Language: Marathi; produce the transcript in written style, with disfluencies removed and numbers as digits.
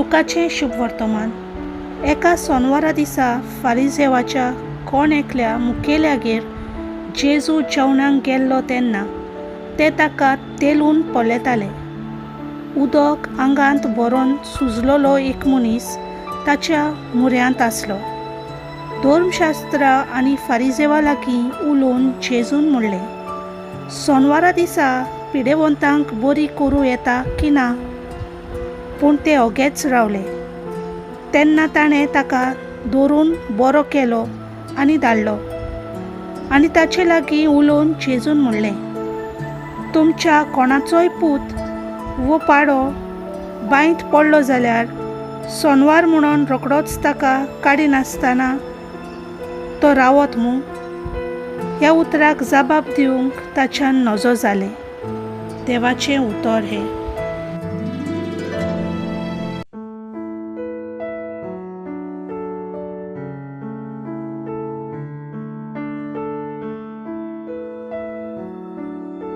लुकाचें शुभ वर्तमान. एका सोनवारा दिसा फारिसेवाच्या कोण एकल्या मुखेल्यागेर जेजू जेवणाक गेल्लो तेन्ना ते ताका तेलून पळयताले. उदक आंगांत भरोन सुजलोलो एक मनीस ताच्या म्हऱ्यांत आसलो. धर्मशास्त्रा आनी फारिसेवा लागीं उलोवन जेजून म्हणलें, सोनवारा दिसा पिडेवंतांक बरी करूं येता की ना? पूण ते ओगेच रावले. तेन्ना ताणें ताका धरून बरो केलो आनी धाडलो. आनी ताचे लागीं उलोवन जेजून म्हणलें, तुमच्या कोणाचोय पूत वो पाडो बांयत पडलो जाल्यार सोनवार म्हणून रोखडोच ताका काडिनासतना तो रावत मूं? ह्या उतराक जबाब दिवंक ताच्यान नजो जालें. देवाचें उतर हें.